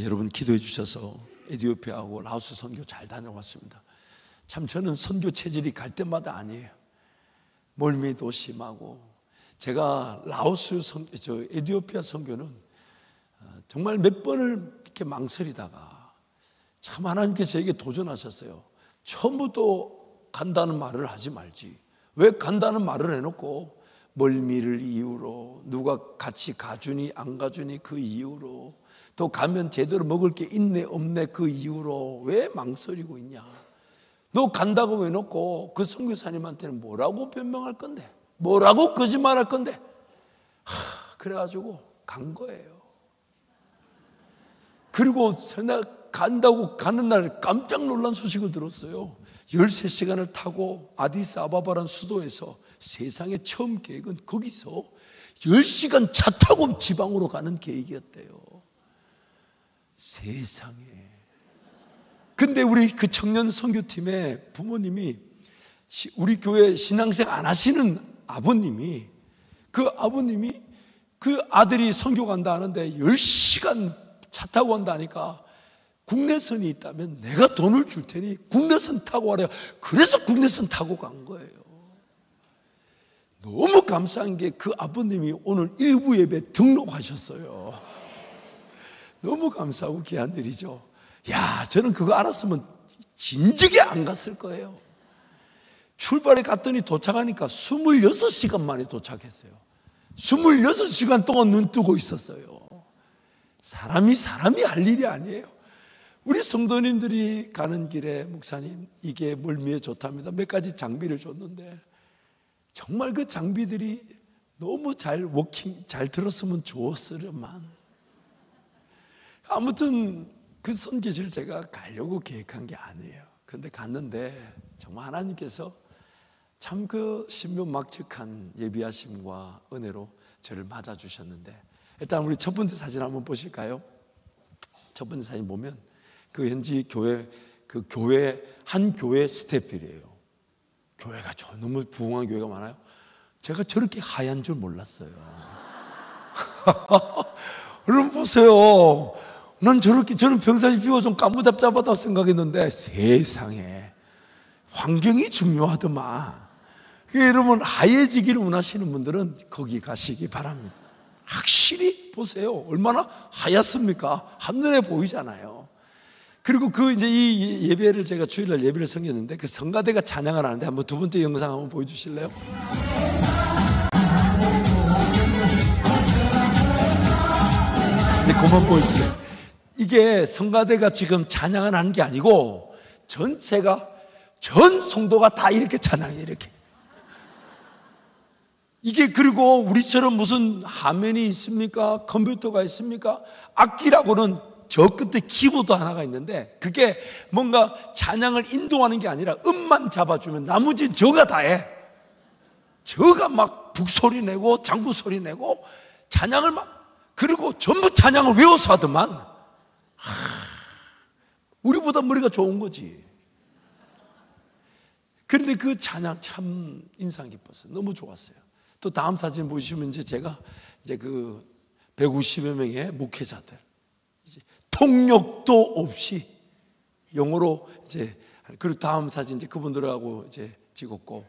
여러분 기도해 주셔서 에티오피아하고 라오스 선교 잘 다녀왔습니다. 참 저는 선교 체질이 갈 때마다 아니에요. 멀미도 심하고, 제가 라오스 에티오피아 선교는 정말 몇 번을 이렇게 망설이다가 참 하나님께서 저에게 도전하셨어요. 처음부터 간다는 말을 하지 말지, 왜 간다는 말을 해놓고 멀미를 이유로, 누가 같이 가주니 안 가주니 그 이유로, 또 가면 제대로 먹을 게 있네 없네 그 이유로 왜 망설이고 있냐. 너 간다고 해놓고 그 선교사님한테는 뭐라고 변명할 건데, 뭐라고 거짓말할 건데. 그래가지고 간 거예요. 그리고 간다고 가는 날 깜짝 놀란 소식을 들었어요. 13시간을 타고 아디스아바바라는 수도에서, 세상에 처음 계획은 거기서 10시간 차 타고 지방으로 가는 계획이었대요. 세상에. 근데 우리 그 청년 선교팀의 부모님이, 우리 교회 신앙생 안 하시는 아버님이, 그 아들이 선교 간다 하는데 10시간 차 타고 간다니까, 국내선이 있다면 내가 돈을 줄 테니 국내선 타고 가라. 그래서 국내선 타고 간 거예요. 너무 감사한 게 그 아버님이 오늘 일부 예배 등록하셨어요. 너무 감사하고 귀한 일이죠. 야, 저는 그거 알았으면 진즉에 안 갔을 거예요. 출발에 갔더니 도착하니까 26시간 만에 도착했어요. 26시간 동안 눈 뜨고 있었어요. 사람이 할 일이 아니에요. 우리 성도님들이 가는 길에, 목사님 이게 멀미에 좋답니다, 몇 가지 장비를 줬는데 정말 그 장비들이 너무 잘 들었으면 좋았으련만. 아무튼 그 선교지를 제가 가려고 계획한 게 아니에요. 그런데 갔는데 정말 하나님께서 참 그 신묘막측한 예비하심과 은혜로 저를 맞아주셨는데, 일단 우리 첫 번째 사진 한번 보실까요? 첫 번째 사진 보면 그 현지 한 교회 스태프들이에요. 교회가 너무 부흥한 교회가 많아요. 제가 저렇게 하얀 줄 몰랐어요. 여러분 보세요. 저는 평상시 피부가 좀 까무잡잡하다고 생각했는데 세상에 환경이 중요하더만. 여러분 하얘지기를 원하시는 분들은 거기 가시기 바랍니다. 확실히 보세요. 얼마나 하얗습니까? 한눈에 보이잖아요. 그리고 이제 이 예배를 제가 주일날 예배를 섬겼는데 그 성가대가 찬양을 하는데 한번 두 번째 영상 한번 보여주실래요? 네, 그만 보여주세요. 이게 성가대가 지금 찬양을 하는 게 아니고 전 성도가 다 이렇게 찬양해요. 이렇게. 이게 그리고 우리처럼 무슨 화면이 있습니까? 컴퓨터가 있습니까? 악기라고는 저 끝에 키보드 하나가 있는데 그게 뭔가 찬양을 인도하는 게 아니라 음만 잡아주면 나머지는 저가 다 해. 저가 막 북소리 내고 장구 소리 내고 찬양을 그리고 전부 찬양을 외워서 하더만. 우리보다 머리가 좋은 거지. 그런데 그 찬양 참 인상 깊었어요. 너무 좋았어요. 또 다음 사진 보시면 제가 그 150여 명의 목회자들, 이제 통역도 없이 영어로 그리고 다음 사진 그분들하고 찍었고,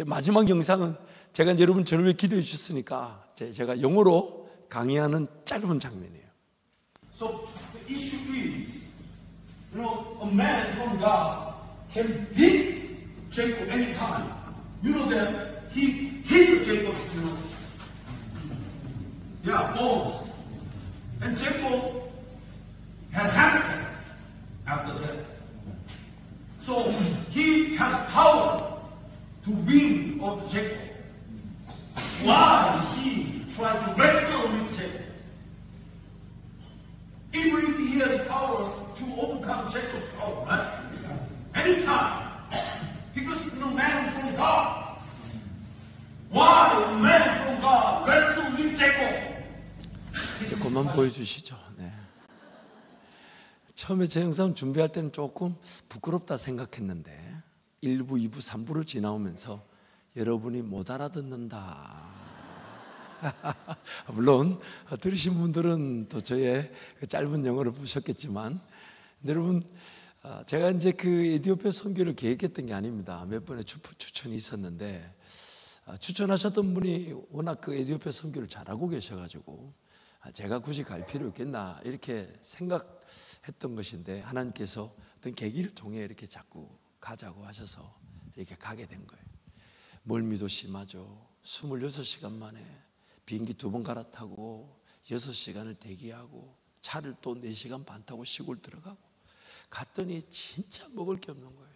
마지막 영상은 제가 여러분 저를 위해 기도해 주셨으니까 제가 영어로 강의하는 짧은 장면이에요. So the issue is, a man from God can beat Jacob anytime. You know that he hit Jacob's bones, and Jacob had heart attack after that. So he has power to win over Jacob. Why he tried to wrestle with Jacob? Even if he has power to overcome Jacob's power, right? Anytime. Because no man from God. Why a man from God wrestle with Jacob? 이제 그만 보여주시죠. 네. 처음에 제 영상 준비할 때는 조금 부끄럽다 생각했는데 1부, 2부, 3부를 지나오면서 여러분이 못 알아듣는다. 물론 들으신 분들은 또 저의 짧은 영어를 보셨겠지만, 여러분, 제가 이제 그 에티오피아 선교를 계획했던 게 아닙니다. 몇 번의 추천이 있었는데, 추천하셨던 분이 워낙 그 에티오피아 선교를 잘하고 계셔가지고 제가 굳이 갈 필요 있겠나 이렇게 생각했던 것인데, 하나님께서 어떤 계기를 통해 이렇게 자꾸 가자고 하셔서 이렇게 가게 된 거예요. 멀미도 심하죠. 26시간 만에 비행기 2번 갈아타고 6시간을 대기하고 차를 또 4시간 반 타고 시골 들어가고 갔더니 진짜 먹을 게 없는 거예요.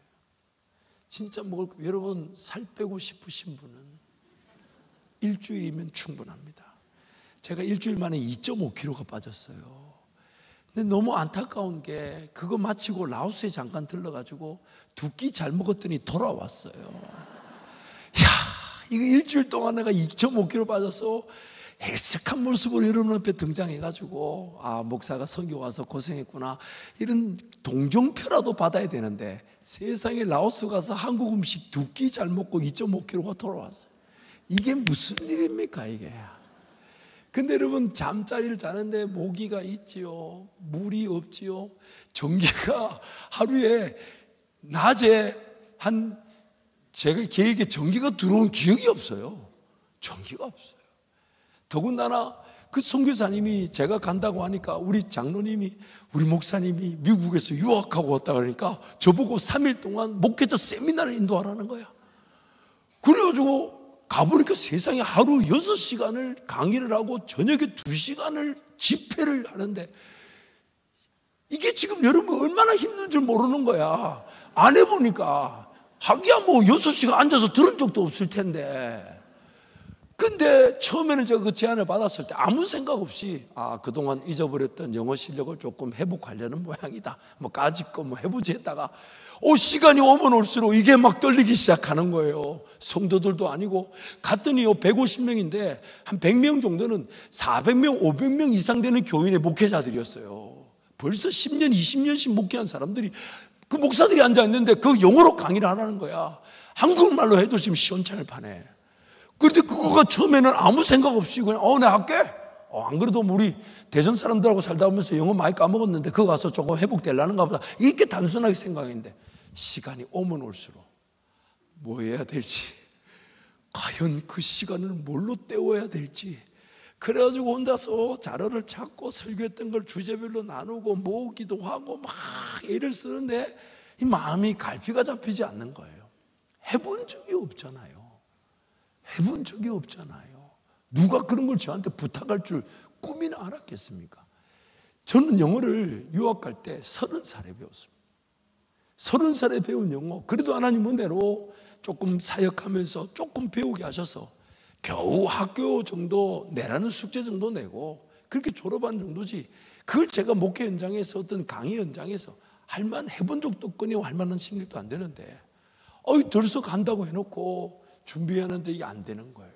진짜 여러분, 살 빼고 싶으신 분은 일주일이면 충분합니다. 제가 일주일 만에 2.5kg가 빠졌어요. 근데 너무 안타까운 게, 그거 마치고 라오스에 잠깐 들러가지고 2끼 잘 먹었더니 돌아왔어요. 이거 일주일 동안 내가 2.5kg 빠져서 헬쓱한 모습으로 여러분 앞에 등장해가지고, 목사가 선교 와서 고생했구나 이런 동정표라도 받아야 되는데, 세상에 라오스 가서 한국 음식 2끼 잘 먹고 2.5kg가 돌아왔어요. 이게 무슨 일입니까 이게? 근데 여러분, 잠자리를 자는데 모기가 있지요, 물이 없지요, 전기가 하루에 낮에 제가 계획에 전기가 들어온 기억이 없어요. 전기가 없어요. 더군다나 그 선교사님이 제가 간다고 하니까 우리 장로님이, 우리 목사님이 미국에서 유학하고 왔다 그러니까 저보고 3일 동안 목회자 세미나를 인도하라는 거야. 그래가지고 가보니까 세상에 하루 6시간을 강의를 하고 저녁에 2시간을 집회를 하는데, 이게 지금 여러분 얼마나 힘든 줄 모르는 거야. 안 해보니까. 하기야 뭐 6시간 앉아서 들은 적도 없을 텐데. 근데 처음에는 제가 그 제안을 받았을 때 아무 생각 없이, 그동안 잊어버렸던 영어 실력을 조금 회복하려는 모양이다, 뭐 까짓거 뭐 해보지 했다가, 시간이 오면 올수록 이게 막 떨리기 시작하는 거예요. 성도들도 아니고. 갔더니 150명인데 한 100명 정도는 400명, 500명 이상 되는 교인의 목회자들이었어요. 벌써 10년, 20년씩 목회한 사람들이, 그 목사들이 앉아있는데 그 영어로 강의를 하라는 거야. 한국말로 해도 지금 시원찮을 판에. 그런데 그거가 처음에는 아무 생각 없이 그냥 내가 할게. 안 그래도 우리 대전 사람들하고 살다 보면서 영어 많이 까먹었는데 그거 가서 조금 회복되려는가 보다, 이렇게 단순하게 생각했는데, 시간이 오면 올수록 뭐 해야 될지, 과연 그 시간을 뭘로 때워야 될지, 그래가지고 혼자서 자료를 찾고 설교했던 걸 주제별로 나누고 모으기도 하고 막 애를 쓰는데, 이 마음이 갈피가 잡히지 않는 거예요. 해본 적이 없잖아요. 해본 적이 없잖아요. 누가 그런 걸 저한테 부탁할 줄 꿈이나 알았겠습니까? 저는 영어를 유학 갈 때 30살에 배웠습니다. 30살에 배운 영어, 그래도 하나님 은혜로 조금 사역하면서 조금 배우게 하셔서 겨우 학교 정도 내라는 숙제 정도 내고 그렇게 졸업한 정도지, 그걸 제가 목회 현장에서 어떤 강의 현장에서 해본 적도 없거니와 할 만한 생각도 안 되는데, 들썩 간다고 해놓고 준비하는데 이게 안 되는 거예요.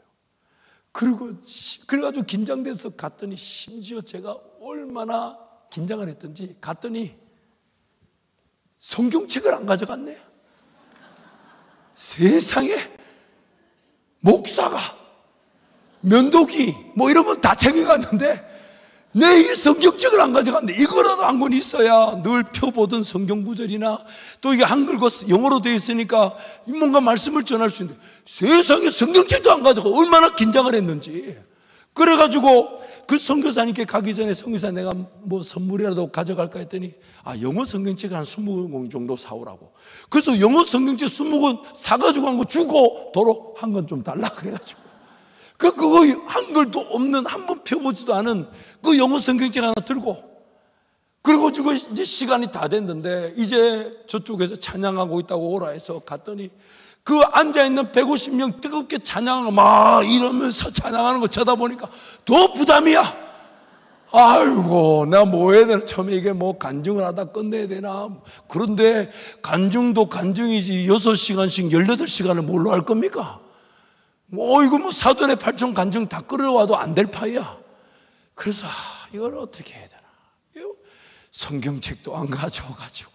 그래가지고 긴장돼서 갔더니, 심지어 제가 얼마나 긴장을 했던지, 갔더니 성경책을 안 가져갔네. 세상에, 목사가 면도기 뭐 이러면 다 챙겨갔는데 내 이 성경책을 안 가져갔는데, 이거라도 한 권 있어야 늘 펴보던 성경 구절이나 또 이게 한글과 영어로 되어 있으니까 뭔가 말씀을 전할 수 있는데, 세상에 성경책도 안 가져가. 얼마나 긴장을 했는지. 그래가지고 그 선교사님께 가기 전에, 선교사 내가 뭐 선물이라도 가져갈까 했더니, 영어 성경책 한 20권 정도 사오라고. 그래서 영어 성경책 20권 사가지고 한 거 주고 도로 한 권 좀 달라 그래가지고, 그거 한글도 없는, 한번 펴보지도 않은 그 영어 성경책 하나 들고, 그래가지고 이제 시간이 다 됐는데 이제 저쪽에서 찬양하고 있다고 오라 해서 갔더니, 그 앉아있는 150명 뜨겁게 찬양하고 막 이러면서 찬양하는 거 쳐다보니까 더 부담이야. 아이고, 내가 뭐 해야 되나. 처음에 이게 뭐 간증을 하다 끝내야 되나. 그런데 간증도 간증이지 6시간씩 18시간을 뭘로 할 겁니까? 이거 뭐 사돈의 8천 간증 다 끌어와도 안 될 파이야. 그래서 이걸 어떻게 해야 되나. 성경책도 안 가져와가지고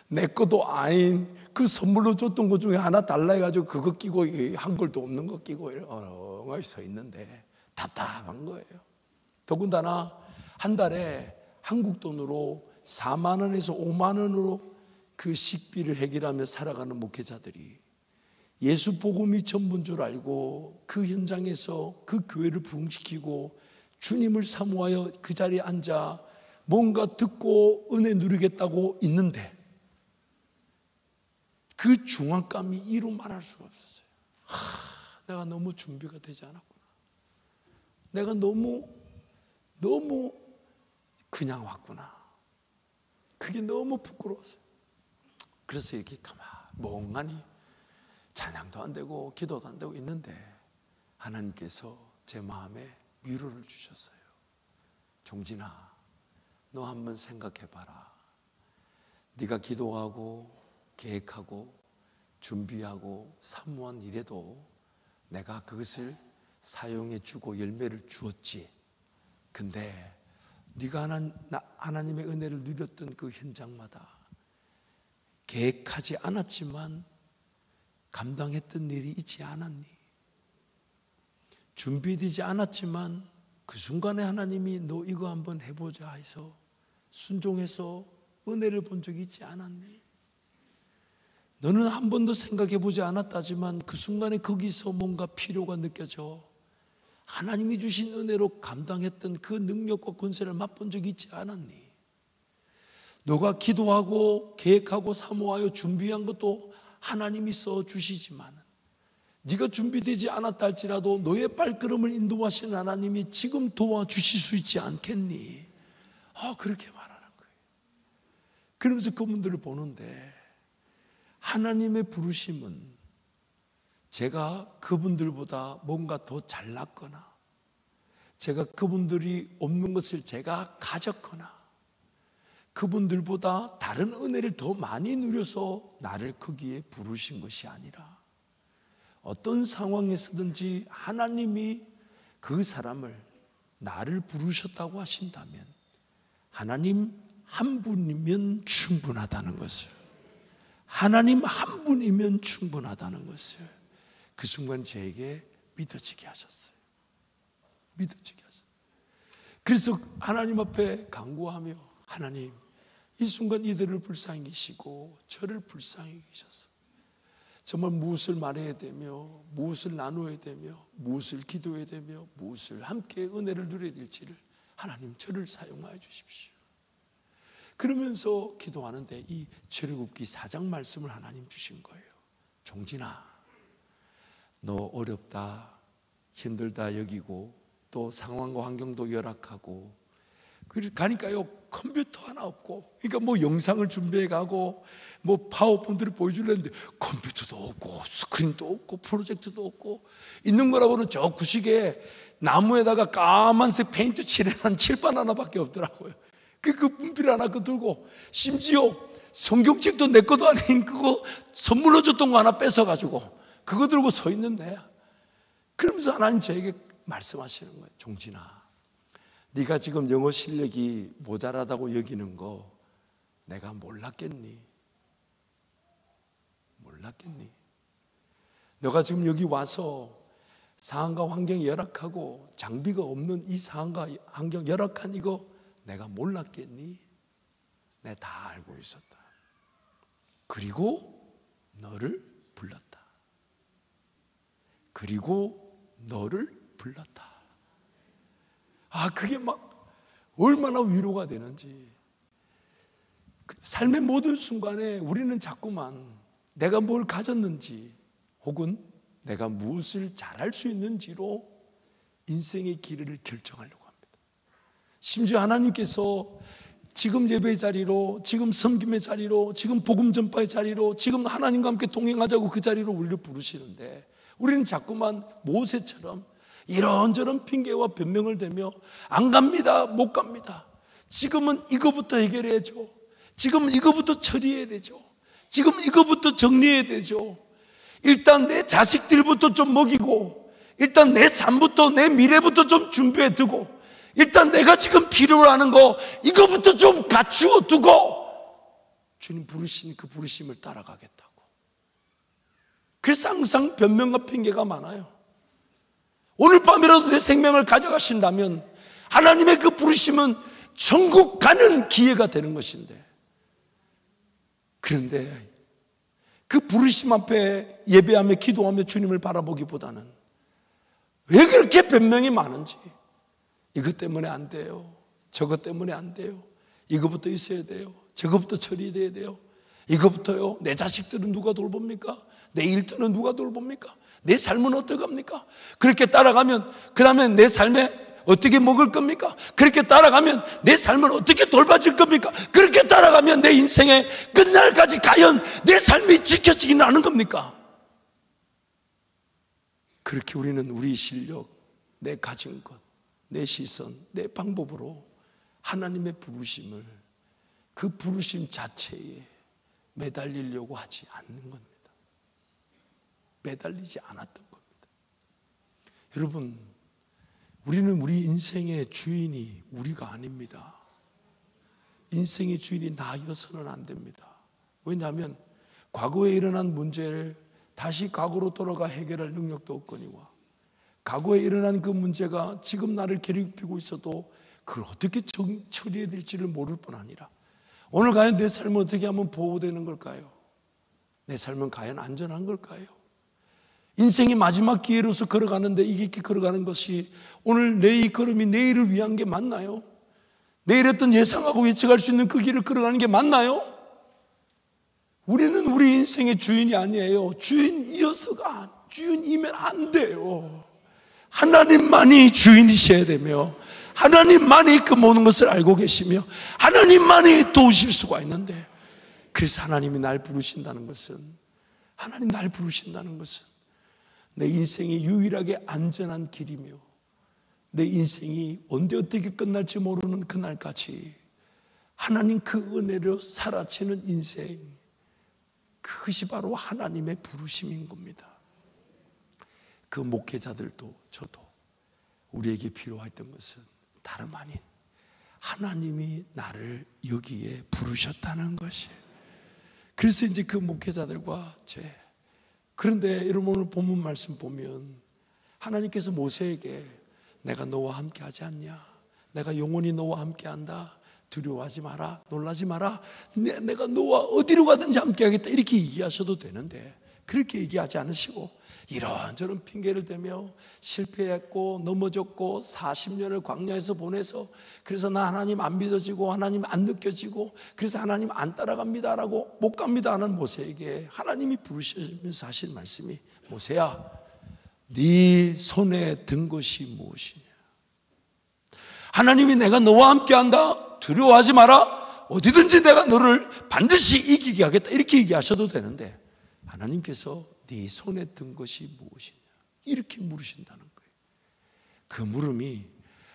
내 것도 아닌 그 선물로 줬던 것 중에 하나 달라 해가지고 그거 끼고, 한글도 없는 거 끼고 엉엉이 서 있는데, 답답한 거예요. 더군다나 한 달에 한국 돈으로 4만 원에서 5만 원으로 그 식비를 해결하며 살아가는 목회자들이 예수 복음이 전부인 줄 알고 그 현장에서 그 교회를 부흥시키고 주님을 사모하여 그 자리에 앉아 뭔가 듣고 은혜 누리겠다고 있는데 그 중압감이 이루 말할 수가 없었어요. 내가 너무 준비가 되지 않았구나. 내가 너무 그냥 왔구나. 그게 너무 부끄러웠어요. 그래서 이렇게 멍하니 찬양도 안 되고 기도도 안 되고 있는데 하나님께서 제 마음에 위로를 주셨어요. 종진아, 너 한번 생각해봐라. 네가 기도하고 계획하고 준비하고 사모한 일에도 내가 그것을 사용해 주고 열매를 주었지. 근데 네가 하나님의 은혜를 누렸던 그 현장마다 계획하지 않았지만 감당했던 일이 있지 않았니? 준비되지 않았지만 그 순간에 하나님이 너 이거 한번 해보자 해서 순종해서 은혜를 본 적이 있지 않았니? 너는 한 번도 생각해보지 않았다지만 그 순간에 거기서 뭔가 필요가 느껴져 하나님이 주신 은혜로 감당했던 그 능력과 권세를 맛본 적이 있지 않았니? 너가 기도하고 계획하고 사모하여 준비한 것도 하나님이 써주시지만 네가 준비되지 않았다 할지라도 너의 발걸음을 인도하시는 하나님이 지금 도와주실 수 있지 않겠니? 그렇게 말하는 거예요. 그러면서 그분들을 보는데 하나님의 부르심은 제가 그분들보다 뭔가 더 잘났거나 제가 그분들이 없는 것을 제가 가졌거나 그분들보다 다른 은혜를 더 많이 누려서 나를 거기에 부르신 것이 아니라 어떤 상황에서든지 하나님이 그 사람을 나를 부르셨다고 하신다면 하나님 한 분이면 충분하다는 것을, 하나님 한 분이면 충분하다는 것을 그 순간 저에게 믿어지게 하셨어요. 믿어지게 하셨어요. 그래서 하나님 앞에 간구하며 하나님, 이 순간 이들을 불쌍히 계시고 저를 불쌍히 계셨어요. 정말 무엇을 말해야 되며 무엇을 나누어야 되며 무엇을 기도해야 되며 무엇을 함께 은혜를 누려야 될지를 하나님 저를 사용하여 주십시오. 그러면서 기도하는데 이 출애굽기 4장 말씀을 하나님 주신 거예요. 종진아, 너 어렵다 힘들다 여기고 또 상황과 환경도 열악하고 가니까요 컴퓨터 하나 없고, 그러니까 뭐 영상을 준비해 가고 뭐 파워포인트를 보여주려는데 컴퓨터도 없고 스크린도 없고 프로젝트도 없고 있는 거라고는 저 구식에 나무에다가 까만색 페인트 칠해놓은 칠판 하나밖에 없더라고요. 그 분필 하나 들고 심지어 성경책도 내 것도 아닌 그거 선물로 줬던 거 하나 뺏어가지고 그거 들고 서 있는 데야. 그러면서 하나님 저에게 말씀하시는 거예요. 종진아, 네가 지금 영어 실력이 모자라다고 여기는 거 내가 몰랐겠니? 몰랐겠니? 너가 지금 여기 와서 상황과 환경이 열악하고 장비가 없는 이 상황과 환경 열악한 이거 내가 몰랐겠니? 내가 다 알고 있었다. 그리고 너를 불렀다. 그리고 너를 불렀다. 그게 막 얼마나 위로가 되는지. 삶의 모든 순간에 우리는 자꾸만 내가 뭘 가졌는지 혹은 내가 무엇을 잘할 수 있는지로 인생의 길을 결정하려고 합니다. 심지어 하나님께서 지금 예배의 자리로, 지금 섬김의 자리로, 지금 복음 전파의 자리로, 지금 하나님과 함께 동행하자고 그 자리로 우리를 부르시는데 우리는 자꾸만 모세처럼 이런저런 핑계와 변명을 대며 안 갑니다, 못 갑니다. 지금은 이거부터 해결해야죠. 지금은 이거부터 처리해야 되죠. 지금 이거부터 정리해야 되죠. 일단 내 자식들부터 좀 먹이고 일단 내 삶부터 내 미래부터 좀 준비해 두고 일단 내가 지금 필요로 하는 거 이거부터 좀 갖추어 두고 주님 부르신 그 부르심을 따라가겠다고. 그래서 항상 변명과 핑계가 많아요. 오늘 밤이라도 내 생명을 가져가신다면 하나님의 그 부르심은 천국 가는 기회가 되는 것인데, 그런데 그 부르심 앞에 예배하며 기도하며 주님을 바라보기보다는 왜 그렇게 변명이 많은지, 이것 때문에 안 돼요, 저것 때문에 안 돼요, 이거부터 있어야 돼요, 저거부터 처리돼야 돼요, 이거부터요, 내 자식들은 누가 돌봅니까? 내 일터는 누가 돌봅니까? 내 삶은 어떡합니까? 그렇게 따라가면 그러면 내 삶에 어떻게 먹을 겁니까? 그렇게 따라가면 내 삶은 어떻게 돌봐질 겁니까? 그렇게 따라가면 내 인생의 끝날까지 과연 내 삶이 지켜지기는 하는 겁니까? 그렇게 우리는 우리 실력, 내 가진 것, 내 시선, 내 방법으로 하나님의 부르심을, 그 부르심 자체에 매달리려고 하지 않는 겁니다. 매달리지 않았던 겁니다. 여러분, 우리는 우리 인생의 주인이 우리가 아닙니다. 인생의 주인이 나여서는 안 됩니다. 왜냐하면 과거에 일어난 문제를 다시 과거로 돌아가 해결할 능력도 없거니와, 과거에 일어난 그 문제가 지금 나를 괴롭히고 있어도 그걸 어떻게 처리해야 될지를 모를 뿐 아니라, 오늘 과연 내 삶은 어떻게 하면 보호되는 걸까요? 내 삶은 과연 안전한 걸까요? 인생의 마지막 기회로서 걸어가는데 이렇게 걸어가는 것이 오늘 내 이 걸음이 내일을 위한 게 맞나요? 내일 어떤 예상하고 예측할 수 있는 그 길을 걸어가는 게 맞나요? 우리는 우리 인생의 주인이 아니에요. 주인이어서가, 주인이면 안 돼요. 하나님만이 주인이셔야 되며, 하나님만이 그 모든 것을 알고 계시며, 하나님만이 도우실 수가 있는데, 그래서 하나님이 날 부르신다는 것은, 하나님 날 부르신다는 것은 내 인생이 유일하게 안전한 길이며, 내 인생이 언제 어떻게 끝날지 모르는 그날까지 하나님 그 은혜로 살아치는 인생, 그것이 바로 하나님의 부르심인 겁니다. 그 목회자들도 저도 우리에게 필요했던 것은 다름 아닌 하나님이 나를 여기에 부르셨다는 것이에요. 그래서 이제 그 목회자들과 그런데 여러분, 오늘 본문 말씀 보면 하나님께서 모세에게 내가 너와 함께 하지 않냐, 내가 영원히 너와 함께 한다, 두려워하지 마라, 놀라지 마라, 내가 너와 어디로 가든지 함께 하겠다, 이렇게 얘기하셔도 되는데 그렇게 얘기하지 않으시고 이런저런 핑계를 대며 실패했고 넘어졌고 40년을 광야에서 보내서, 그래서 나 하나님 안 믿어지고 하나님 안 느껴지고 그래서 하나님 안 따라갑니다라고 못 갑니다 하는 모세에게 하나님이 부르시면서 하신 말씀이, 모세야, 네 손에 든 것이 무엇이냐? 하나님이 내가 너와 함께 한다, 두려워하지 마라, 어디든지 내가 너를 반드시 이기게 하겠다, 이렇게 얘기하셔도 되는데 하나님께서 네 손에 든 것이 무엇이냐, 이렇게 물으신다는 거예요. 그 물음이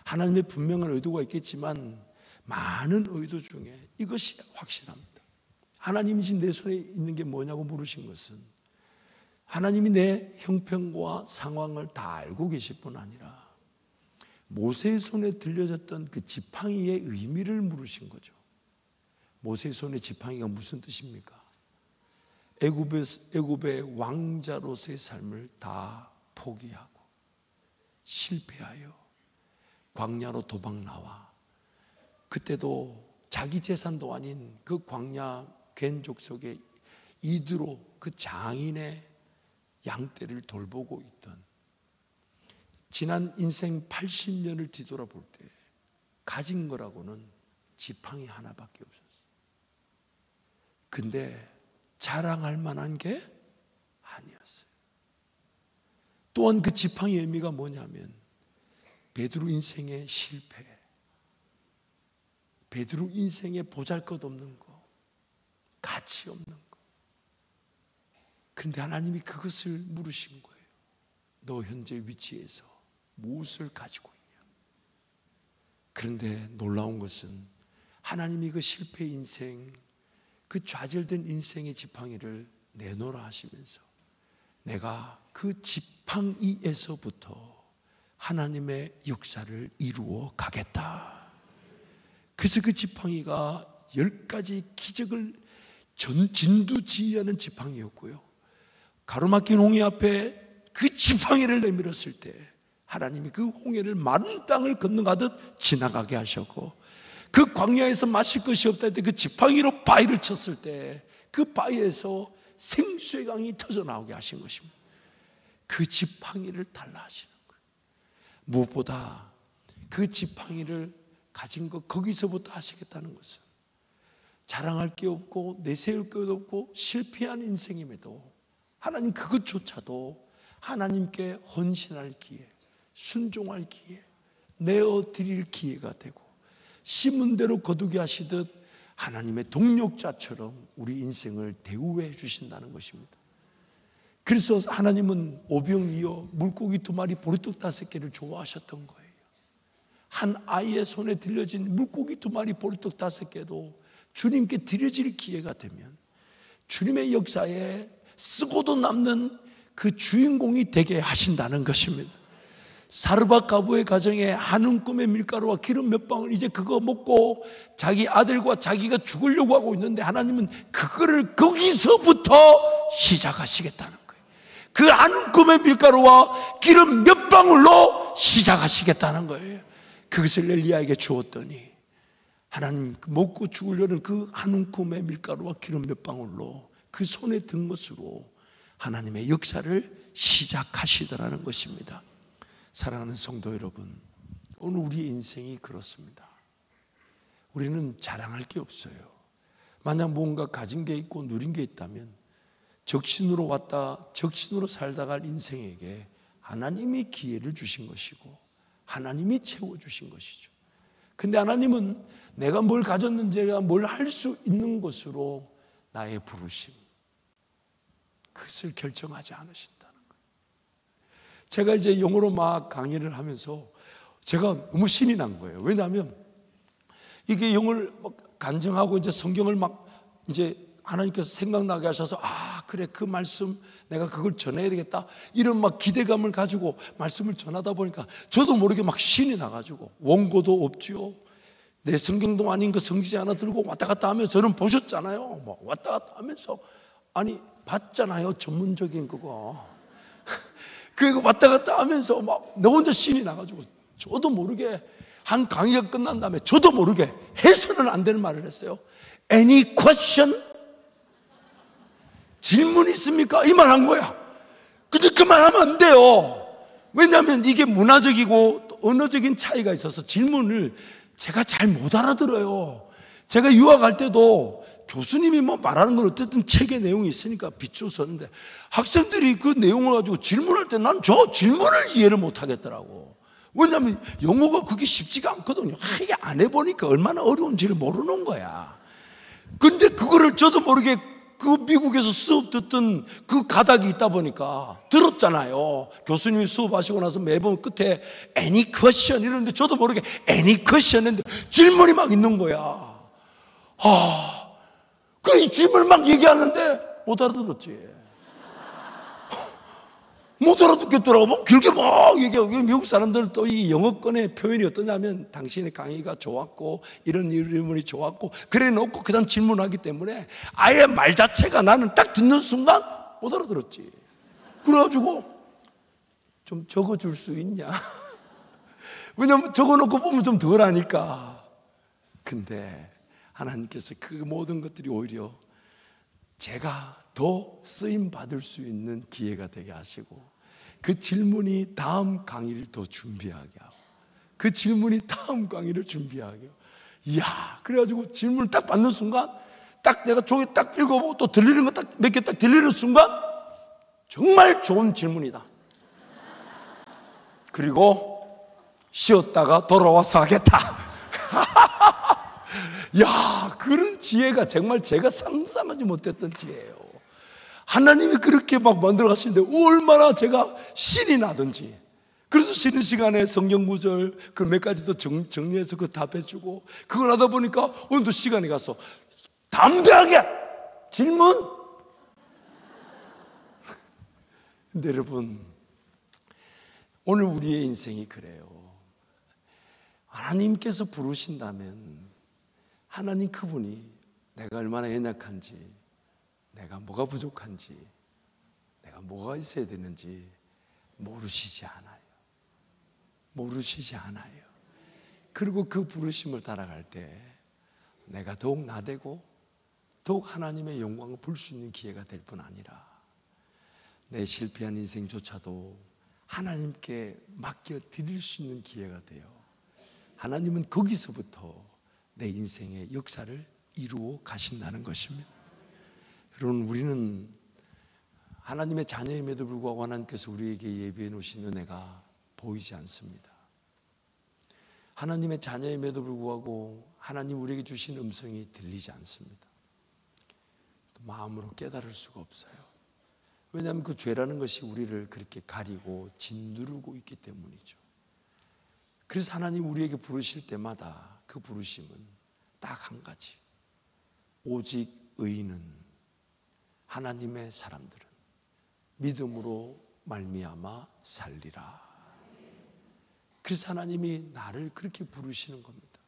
하나님의 분명한 의도가 있겠지만 많은 의도 중에 이것이 확실합니다. 하나님이 지금 내 손에 있는 게 뭐냐고 물으신 것은, 하나님이 내 형편과 상황을 다 알고 계실 뿐 아니라 모세의 손에 들려졌던 그 지팡이의 의미를 물으신 거죠. 모세의 손에 지팡이가 무슨 뜻입니까? 애굽의 왕자로서의 삶을 다 포기하고 실패하여 광야로 도망 나와, 그때도 자기 재산도 아닌 그 광야 괜족 속에 이드로, 그 장인의 양떼를 돌보고 있던, 지난 인생 80년을 뒤돌아볼 때 가진 거라고는 지팡이 하나밖에 없었어요. 근데 자랑할 만한 게 아니었어요. 또한 그 지팡이의 의미가 뭐냐면 베드로 인생의 실패, 베드로 인생의 보잘것없는 거, 가치 없는 거. 그런데 하나님이 그것을 물으신 거예요. 너 현재 위치에서 무엇을 가지고 있냐? 그런데 놀라운 것은 하나님이 그 실패 인생, 그 좌절된 인생의 지팡이를 내놓으라 하시면서 내가 그 지팡이에서부터 하나님의 역사를 이루어 가겠다. 그래서 그 지팡이가 10가지 기적을 진두지휘하는 지팡이였고요, 가로막힌 홍해 앞에 그 지팡이를 내밀었을 때 하나님이 그 홍해를 마른 땅을 건너가듯 지나가게 하셨고, 그 광야에서 마실 것이 없다 할 때 그 지팡이로 바위를 쳤을 때 그 바위에서 생수의 강이 터져 나오게 하신 것입니다. 그 지팡이를 달라 하시는 거예요. 무엇보다 그 지팡이를 가진 것, 거기서부터 하시겠다는 것은 자랑할 게 없고 내세울 게 없고 실패한 인생임에도 하나님 그것조차도 하나님께 헌신할 기회, 순종할 기회, 내어드릴 기회가 되고, 심은 대로 거두게 하시듯 하나님의 동력자처럼 우리 인생을 대우해 주신다는 것입니다. 그래서 하나님은 오병이어 물고기 2마리 보리떡 5개를 좋아하셨던 거예요. 한 아이의 손에 들려진 물고기 2마리 보리떡 5개도 주님께 드려질 기회가 되면 주님의 역사에 쓰고도 남는 그 주인공이 되게 하신다는 것입니다. 사르밧 가부의 가정에 한운 꿈의 밀가루와 기름 몇 방울, 이제 그거 먹고 자기 아들과 자기가 죽으려고 하고 있는데 하나님은 그거를 거기서부터 시작하시겠다는 거예요. 그 한운 꿈의 밀가루와 기름 몇 방울로 시작하시겠다는 거예요. 그것을 엘리야에게 주었더니 하나님 먹고 죽으려는 그 한운 꿈의 밀가루와 기름 몇 방울로 그 손에 든 것으로 하나님의 역사를 시작하시더라는 것입니다. 사랑하는 성도 여러분, 오늘 우리의 인생이 그렇습니다. 우리는 자랑할 게 없어요. 만약 뭔가 가진 게 있고 누린 게 있다면 적신으로 왔다 적신으로 살다 갈 인생에게 하나님이 기회를 주신 것이고 하나님이 채워주신 것이죠. 근데 하나님은 내가 뭘 가졌는지, 내가 뭘 할 수 있는 것으로 나의 부르심, 그것을 결정하지 않으신다는 거예요. 제가 이제 영어로 막 강의를 하면서 제가 너무 신이 난 거예요. 왜냐하면 이게 영어를 막 간증하고 이제 성경을 막 이제 하나님께서 생각나게 하셔서, 아 그래 그 말씀 내가 그걸 전해야 되겠다, 이런 막 기대감을 가지고 말씀을 전하다 보니까 저도 모르게 막 신이 나가지고, 원고도 없지요. 내 성경도 아닌 그 성지 하나 들고 왔다 갔다 하면서, 저는 보셨잖아요. 뭐 왔다 갔다 하면서, 아니 봤잖아요, 전문적인 그거. 그리고 왔다 갔다 하면서 막 너 혼자 신이 나가지고 저도 모르게 한 강의가 끝난 다음에 저도 모르게 해서는 안 되는 말을 했어요. Any question? 질문 있습니까? 이 말 한 거야. 근데 그 말 하면 안 돼요. 왜냐하면 이게 문화적이고 언어적인 차이가 있어서 질문을 제가 잘 못 알아들어요. 제가 유학할 때도 교수님이 뭐 말하는 건 어쨌든 책의 내용이 있으니까 비추었는데 학생들이 그 내용을 가지고 질문할 때 난 저 질문을 이해를 못 하겠더라고. 왜냐하면 영어가 그게 쉽지가 않거든요. 이게 안 해보니까 얼마나 어려운지를 모르는 거야. 근데 그거를 저도 모르게 그 미국에서 수업 듣던 그 가닥이 있다 보니까 들었잖아요. 교수님이 수업하시고 나서 매번 끝에 any question 이러는데 저도 모르게 any question 했는데 질문이 막 있는 거야. 그 질문을 막 얘기하는데 못 알아들었지. 못 알아듣겠더라고. 뭐 길게 막 얘기하고. 미국 사람들은 또 이 영어권의 표현이 어떠냐면 당신의 강의가 좋았고 이런 질문이 좋았고 그래 놓고 그 다음 질문하기 때문에 아예 말 자체가 나는 딱 듣는 순간 못 알아들었지. 그래가지고 좀 적어줄 수 있냐. 왜냐면 적어놓고 보면 좀 덜 하니까. 근데 하나님께서 그 모든 것들이 오히려 제가 더 쓰임 받을 수 있는 기회가 되게 하시고, 그 질문이 다음 강의를 더 준비하게 하고, 그 질문이 다음 강의를 준비하게 하고, 이야, 그래가지고 질문을 딱 받는 순간, 딱 내가 종이 딱 읽어보고 또 들리는 거 딱 몇 개 딱 들리는 순간, 정말 좋은 질문이다. 그리고 쉬었다가 돌아와서 하겠다. 야, 그런 지혜가 정말 제가 상상하지 못했던 지혜예요. 하나님이 그렇게 막 만들어 가시는데 얼마나 제가 신이 나든지. 그래서 쉬는 시간에 성경 구절 그 몇 가지 더 정리해서 그 답해주고, 그걸 하다 보니까 오늘도 시간이 가서 담대하게 질문. 근데 여러분, 오늘 우리의 인생이 그래요. 하나님께서 부르신다면 하나님 그분이 내가 얼마나 연약한지, 내가 뭐가 부족한지, 내가 뭐가 있어야 되는지 모르시지 않아요. 모르시지 않아요. 그리고 그 부르심을 따라갈 때 내가 더욱 나되고 더욱 하나님의 영광을 볼 수 있는 기회가 될 뿐 아니라 내 실패한 인생조차도 하나님께 맡겨 드릴 수 있는 기회가 돼요. 하나님은 거기서부터 내 인생의 역사를 이루어 가신다는 것입니다. 여러분, 우리는 하나님의 자녀임에도 불구하고 하나님께서 우리에게 예비해 놓으신 은혜가 보이지 않습니다. 하나님의 자녀임에도 불구하고 하나님 우리에게 주신 음성이 들리지 않습니다. 또 마음으로 깨달을 수가 없어요. 왜냐하면 그 죄라는 것이 우리를 그렇게 가리고 짓누르고 있기 때문이죠. 그래서 하나님 우리에게 부르실 때마다 그 부르심은 딱 한 가지, 오직 의인은, 하나님의 사람들은 믿음으로 말미암아 살리라. 그래서 하나님이 나를 그렇게 부르시는 겁니다.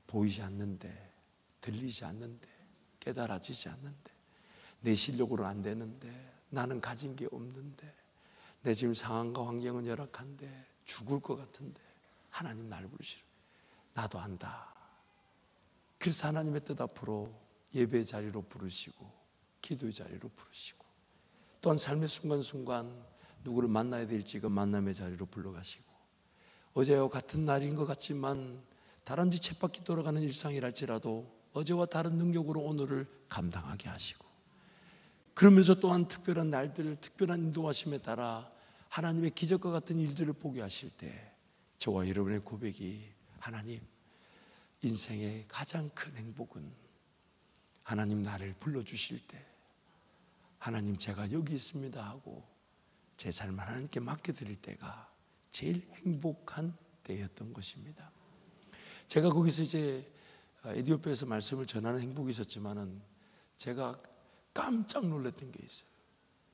보이지 않는데, 들리지 않는데, 깨달아지지 않는데, 내 실력으로 안 되는데, 나는 가진 게 없는데, 내 지금 상황과 환경은 열악한데, 죽을 것 같은데 하나님 나를 부르시라. 나도 안다. 그래서 하나님의 뜻 앞으로 예배의 자리로 부르시고 기도의 자리로 부르시고, 또한 삶의 순간순간 누구를 만나야 될지 그 만남의 자리로 불러가시고, 어제와 같은 날인 것 같지만 다람쥐 쳇바퀴 돌아가는 일상이랄지라도 어제와 다른 능력으로 오늘을 감당하게 하시고, 그러면서 또한 특별한 날들, 특별한 인도하심에 따라 하나님의 기적과 같은 일들을 보게 하실 때 저와 여러분의 고백이, 하나님, 인생의 가장 큰 행복은 하나님 나를 불러주실 때 하나님 제가 여기 있습니다 하고 제 삶을 하나님께 맡겨드릴 때가 제일 행복한 때였던 것입니다. 제가 거기서 이제 에티오피아에서 말씀을 전하는 행복이 있었지만은 제가 깜짝 놀랐던 게 있어요.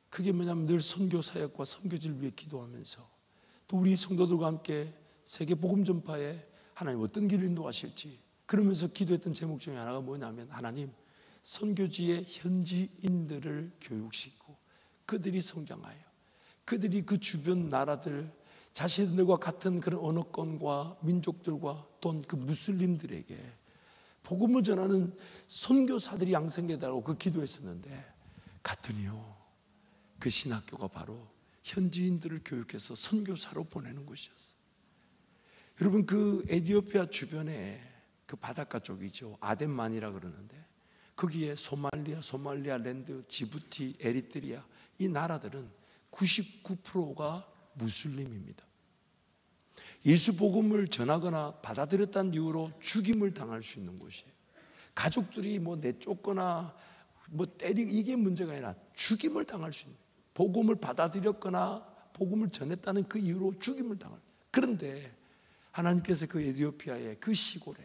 그게 뭐냐면 늘 선교 사역과 선교지를 위해 기도하면서 또 우리 성도들과 함께 세계 복음 전파에 하나님 어떤 길을 인도하실지 그러면서 기도했던 제목 중에 하나가 뭐냐면, 하나님, 선교지의 현지인들을 교육시키고 그들이 성장하여 그들이 그 주변 나라들, 자신들과 같은 그런 언어권과 민족들과 또는 그 무슬림들에게 복음을 전하는 선교사들이 양성되다고 그 기도했었는데, 갔더니요, 그 신학교가 바로 현지인들을 교육해서 선교사로 보내는 곳이었어요. 여러분, 그 에티오피아 주변에 그 바닷가 쪽이죠, 아덴만이라 그러는데 거기에 소말리아 랜드, 지부티, 에리트리아, 이 나라들은 99%가 무슬림입니다. 예수 복음을 전하거나 받아들였다는 이유로 죽임을 당할 수 있는 곳이에요. 가족들이 뭐 내쫓거나 뭐 때리고 이게 문제가 아니라 죽임을 당할 수 있는, 복음을 받아들였거나 복음을 전했다는 그 이유로 죽임을 당할. 그런데 하나님께서 그 에티오피아의 그 시골에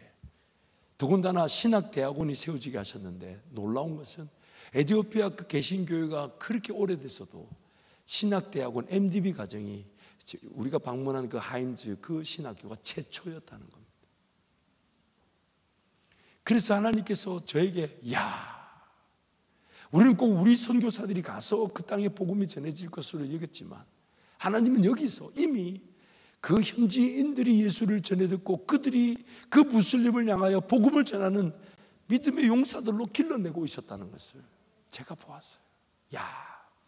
더군다나 신학대학원이 세워지게 하셨는데, 놀라운 것은 에티오피아 그 개신교회가 그렇게 오래됐어도 신학대학원 MDB 과정이 우리가 방문한 그 하임즈 그 신학교가 최초였다는 겁니다. 그래서 하나님께서 저에게, 우리는 꼭 우리 선교사들이 가서 그 땅에 복음이 전해질 것으로 여겼지만 하나님은 여기서 이미 그 현지인들이 예수를 전해 듣고 그들이 그 무슬림을 향하여 복음을 전하는 믿음의 용사들로 길러내고 있었다는 것을 제가 보았어요.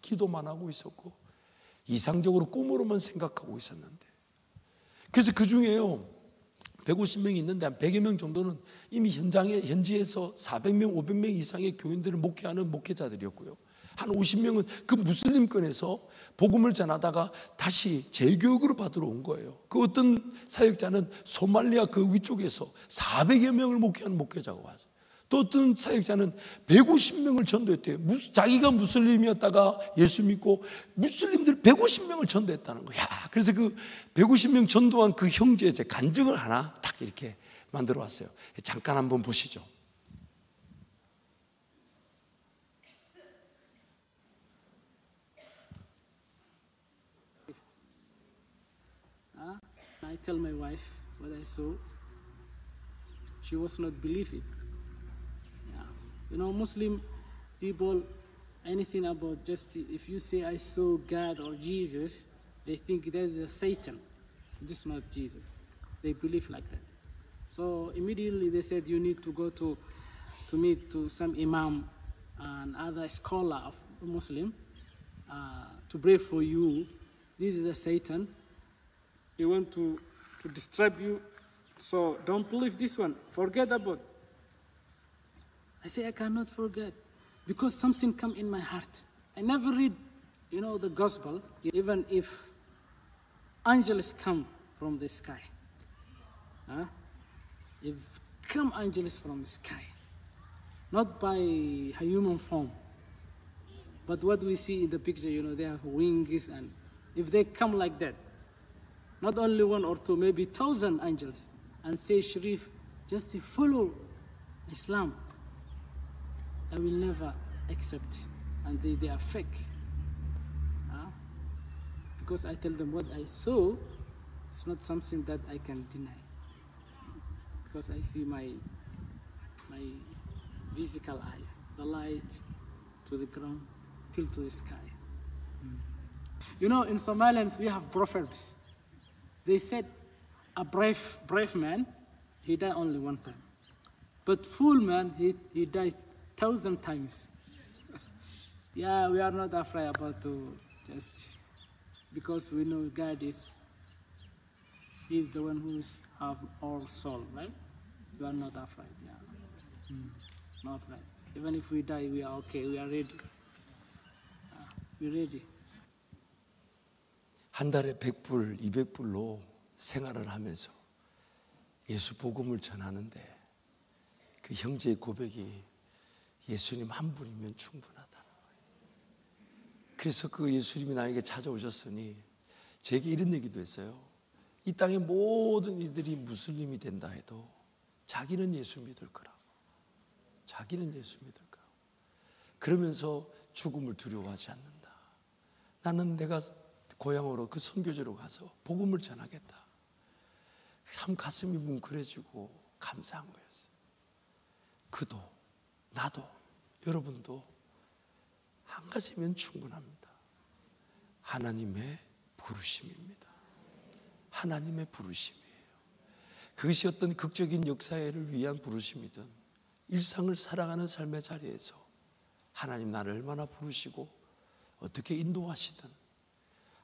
기도만 하고 있었고 이상적으로 꿈으로만 생각하고 있었는데, 그래서 그 중에요 150명이 있는데 한 100여 명 정도는 이미 현지에서 400명, 500명 이상의 교인들을 목회하는 목회자들이었고요, 한 50명은 그 무슬림권에서 복음을 전하다가 다시 재교육으로 받으러 온 거예요. 그 어떤 사역자는 소말리아 그 위쪽에서 400여 명을 목회하는 목회자가 왔어요. 또 어떤 사역자는 150명을 전도했대요. 자기가 무슬림이었다가 예수 믿고 무슬림들 150명을 전도했다는 거야. 그래서 그 150명 전도한 그 형제의 간증을 하나 딱 이렇게 만들어 왔어요. 잠깐 한번 보시죠. I tell my wife what I saw. She was not believing. Muslim people, anything about just if you say I saw God or Jesus, they think that is a Satan. this is not Jesus. They believe like that. So immediately they said, you need to go to meet to some imam and other scholar of Muslim to pray for you. This is a Satan. He want to disturb you. So don't believe this one. Forget about. I say I cannot forget because something come in my heart. I never read, the gospel. Even if angels come from the sky, if come angels from the sky, not by a human form, but what we see in the picture, they have wings, and if they come like that, not only one or two, maybe 1,000 angels, and say, Sharif, just follow Islam, I will never accept. And they are fake. Because I tell them what I saw, it's not something that I can deny. Because I see my physical eye, the light to the ground, till to the sky. In Somalians, we have proverbs. They said, a brave man, he died only one time. But fool man, he died 1,000 times. Yeah, we are not afraid about to just, because we know God is the one who have our soul, right? We are not afraid, yeah. Not afraid. Even if we die, we are okay, we are ready. We're ready. 한 달에 100불, 200불로 생활을 하면서 예수 복음을 전하는데 그 형제의 고백이 예수님 한 분이면 충분하다는 거예요. 그래서 그 예수님이 나에게 찾아오셨으니 제게 이런 얘기도 했어요. 이 땅의 모든 이들이 무슬림이 된다 해도 자기는 예수 믿을 거라고. 자기는 예수 믿을 거라고. 그러면서 죽음을 두려워하지 않는다. 나는 내가 고향으로 그 선교지로 가서 복음을 전하겠다. 참 가슴이 뭉클해지고 감사한 거였어요. 그도 나도 여러분도 한 가지면 충분합니다. 하나님의 부르심입니다. 하나님의 부르심이에요. 그것이 어떤 극적인 역사를 위한 부르심이든 일상을 살아가는 삶의 자리에서 하나님 나를 얼마나 부르시고 어떻게 인도하시든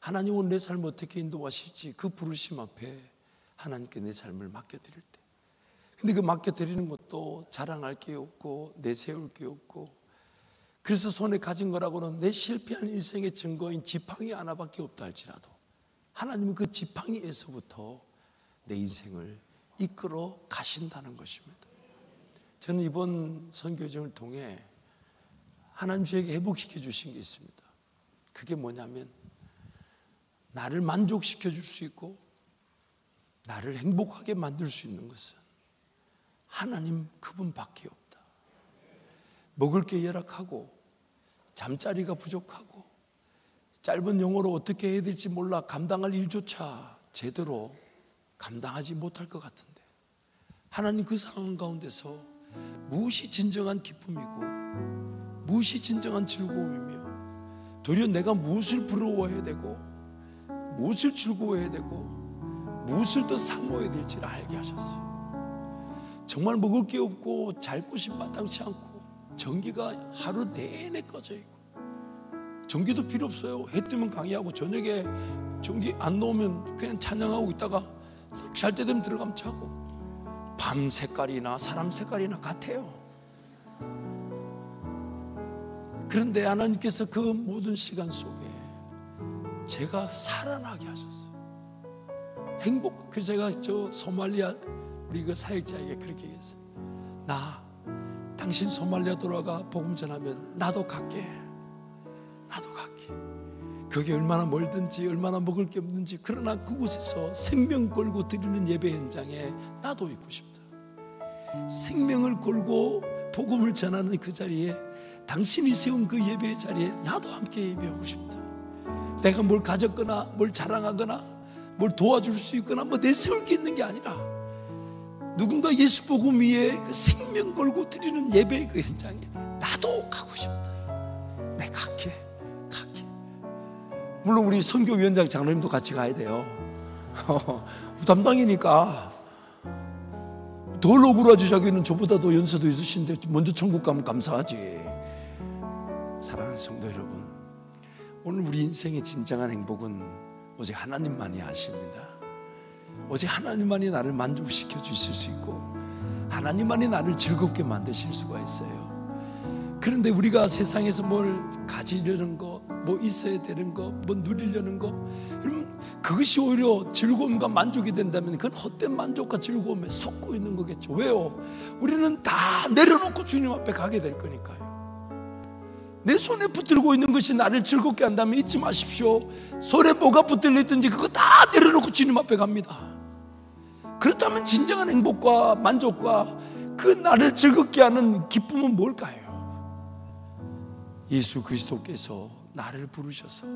하나님은 내 삶을 어떻게 인도하실지 그 부르심 앞에 하나님께 내 삶을 맡겨드릴 때, 근데 그 맡겨드리는 것도 자랑할 게 없고 내세울 게 없고, 그래서 손에 가진 거라고는 내 실패한 일생의 증거인 지팡이 하나밖에 없다 할지라도 하나님은 그 지팡이에서부터 내 인생을 이끌어 가신다는 것입니다. 저는 이번 선교정을 통해 하나님 저에게 회복시켜 주신 게 있습니다. 그게 뭐냐면 나를 만족시켜 줄 수 있고 나를 행복하게 만들 수 있는 것은 하나님 그분밖에 없다. 먹을 게 열악하고 잠자리가 부족하고 짧은 영어로 어떻게 해야 될지 몰라 감당할 일조차 제대로 감당하지 못할 것 같은데 하나님 그 상황 가운데서 무엇이 진정한 기쁨이고 무엇이 진정한 즐거움이며 도리어 내가 무엇을 부러워해야 되고 무엇을 즐거워해야 되고 무엇을 더 사모해야 될지를 알게 하셨어요. 정말 먹을 게 없고 잘 곳이 마땅치 않고 전기가 하루 내내 꺼져 있고 전기도 필요 없어요. 해 뜨면 강의하고 저녁에 전기 안 나오면 그냥 찬양하고 있다가 잘 때 되면 들어가면 자고 밤 색깔이나 사람 색깔이나 같아요. 그런데 하나님께서 그 모든 시간 속에 제가 살아나게 하셨어요. 행복. 그래서 제가 저 소말리아 우리 그 사역자에게 그렇게 얘기했어요. 나 당신 소말리아 돌아가 복음 전하면 나도 갈게. 나도 갈게. 그게 얼마나 멀든지 얼마나 먹을 게 없는지 그러나 그곳에서 생명 걸고 드리는 예배 현장에 나도 있고 싶다. 생명을 걸고 복음을 전하는 그 자리에 당신이 세운 그 예배 자리에 나도 함께 예배하고 싶다. 내가 뭘 가졌거나 뭘 자랑하거나 뭘 도와줄 수 있거나 뭐 내세울 게 있는 게 아니라 누군가 예수 복음 위에 그 생명 걸고 드리는 예배의 그 현장에 나도 가고 싶다. 내가 갈게. 물론 우리 선교위원장 장로님도 같이 가야 돼요. 담당이니까. 덜 억울하지. 자기는 저보다도 연세도 있으신데 먼저 천국 가면 감사하지. 사랑하는 성도 여러분, 오늘 우리 인생의 진정한 행복은 오직 하나님만이 아십니다. 오직 하나님만이 나를 만족시켜 주실 수 있고 하나님만이 나를 즐겁게 만드실 수가 있어요. 그런데 우리가 세상에서 뭘 가지려는 거, 뭐 있어야 되는 거, 뭐 누리려는 거, 여러분 그것이 오히려 즐거움과 만족이 된다면 그건 헛된 만족과 즐거움에 속고 있는 거겠죠. 왜요? 우리는 다 내려놓고 주님 앞에 가게 될 거니까요. 내 손에 붙들고 있는 것이 나를 즐겁게 한다면 잊지 마십시오. 손에 뭐가 붙들려 있든지 그거 다 내려놓고 주님 앞에 갑니다. 그렇다면 진정한 행복과 만족과 그 나를 즐겁게 하는 기쁨은 뭘까요? 예수 그리스도께서 나를 부르셔서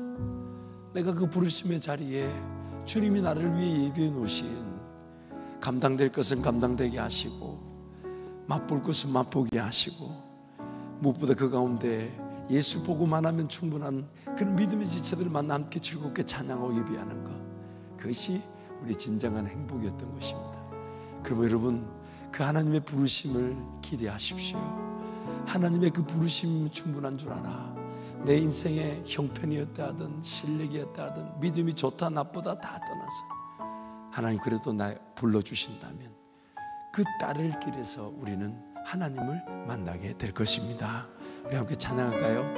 내가 그 부르심의 자리에 주님이 나를 위해 예비해 놓으신 감당될 것은 감당되게 하시고 맛볼 것은 맛보게 하시고 무엇보다 그 가운데 예수 보고만 하면 충분한 그런 믿음의 지체들을 만나 함께 즐겁게 찬양하고 예비하는 것, 그것이 우리 진정한 행복이었던 것입니다. 그러면 여러분 그 하나님의 부르심을 기대하십시오. 하나님의 그 부르심이 충분한 줄 알아. 내 인생의 형편이었다 하든 실력이었다 하든 믿음이 좋다 나쁘다 다 떠나서 하나님 그래도 나 불러주신다면 그 따를 길에서 우리는 하나님을 만나게 될 것입니다. 우리 함께 찬양할까요?